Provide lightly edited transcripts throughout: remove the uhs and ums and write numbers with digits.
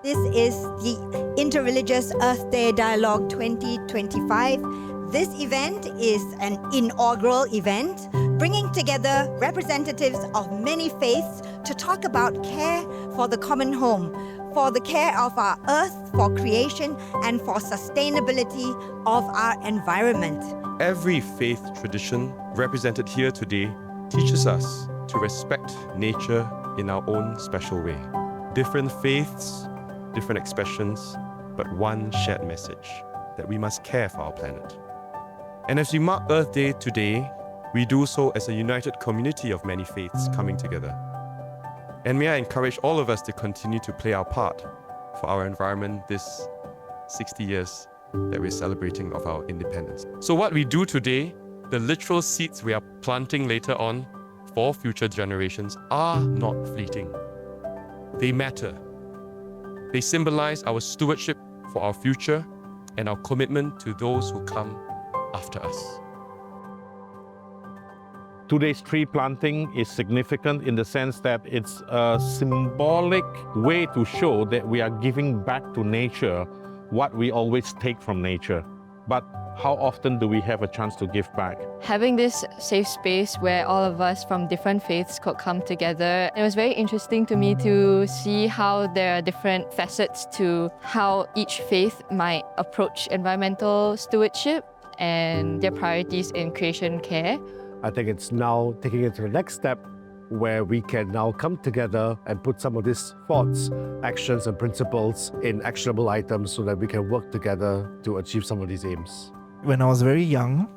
This is the Interreligious Earth Day Dialogue 2025. This event is an inaugural event bringing together representatives of many faiths to talk about care for the common home, for the care of our earth, for creation, and for sustainability of our environment. Every faith tradition represented here today teaches us to respect nature in our own special way. Different faiths, different expressions, but one shared message, that we must care for our planet. And as we mark Earth Day today, we do so as a united community of many faiths coming together. And may I encourage all of us to continue to play our part for our environment this 60 years that we're celebrating of our independence. So what we do today, the literal seeds we are planting later on for future generations are not fleeting. They matter. They symbolize our stewardship for our future and our commitment to those who come after us. Today's tree planting is significant in the sense that it's a symbolic way to show that we are giving back to nature what we always take from nature. But how often do we have a chance to give back? Having this safe space where all of us from different faiths could come together, it was very interesting to me to see how there are different facets to how each faith might approach environmental stewardship and their priorities in creation care. I think it's now taking it to the next step where we can now come together and put some of these thoughts, actions and principles in actionable items so that we can work together to achieve some of these aims. When I was very young,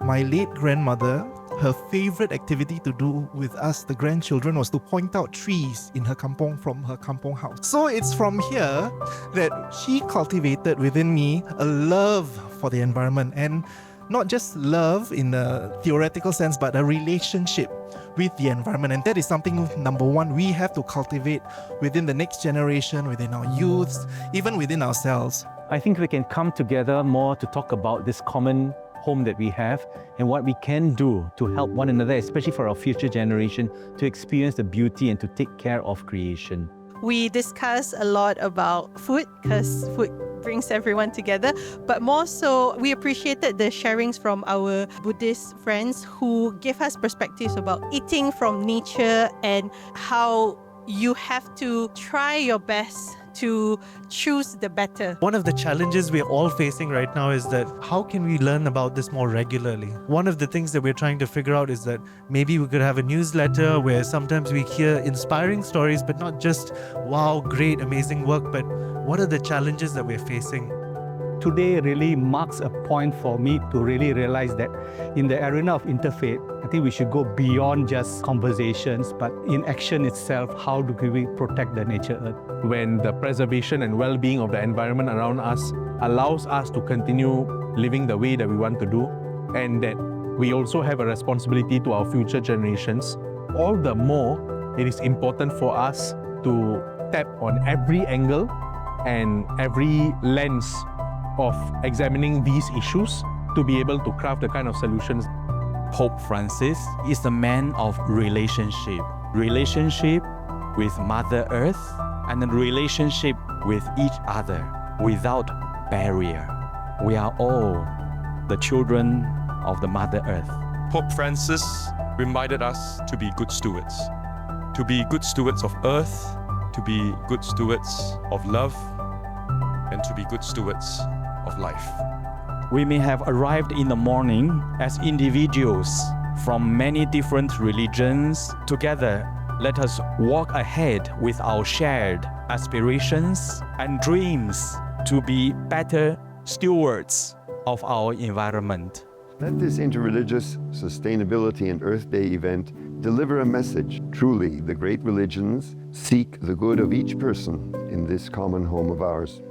my late grandmother, her favorite activity to do with us, the grandchildren, was to point out trees in her kampong from her kampong house. So it's from here that she cultivated within me a love for the environment, and not just love in a theoretical sense, but a relationship with the environment. And that is something, number one, we have to cultivate within the next generation, within our youths, even within ourselves. I think we can come together more to talk about this common home that we have and what we can do to help one another, especially for our future generation, to experience the beauty and to take care of creation. We discuss a lot about food because food brings everyone together, but more so we appreciated the sharings from our Buddhist friends who gave us perspectives about eating from nature and how you have to try your best to choose the better. One of the challenges we're all facing right now is that how can we learn about this more regularly? One of the things that we're trying to figure out is that maybe we could have a newsletter where sometimes we hear inspiring stories, but not just, wow, great, amazing work, but what are the challenges that we're facing? Today really marks a point for me to really realize that in the arena of interfaith, I think we should go beyond just conversations, but in action itself, how do we protect the nature earth? When the preservation and well-being of the environment around us allows us to continue living the way that we want to do, and that we also have a responsibility to our future generations, all the more it is important for us to tap on every angle and every lens of examining these issues to be able to craft the kind of solutions. Pope Francis is a man of relationship with Mother Earth and a relationship with each other without barrier. We are all the children of the Mother Earth. Pope Francis reminded us to be good stewards of Earth, to be good stewards of love, and to be good stewards of life. We may have arrived in the morning as individuals from many different religions. Together, let us walk ahead with our shared aspirations and dreams to be better stewards of our environment. Let this Interreligious Sustainability and Earth Day event deliver a message. Truly, the great religions seek the good of each person in this common home of ours.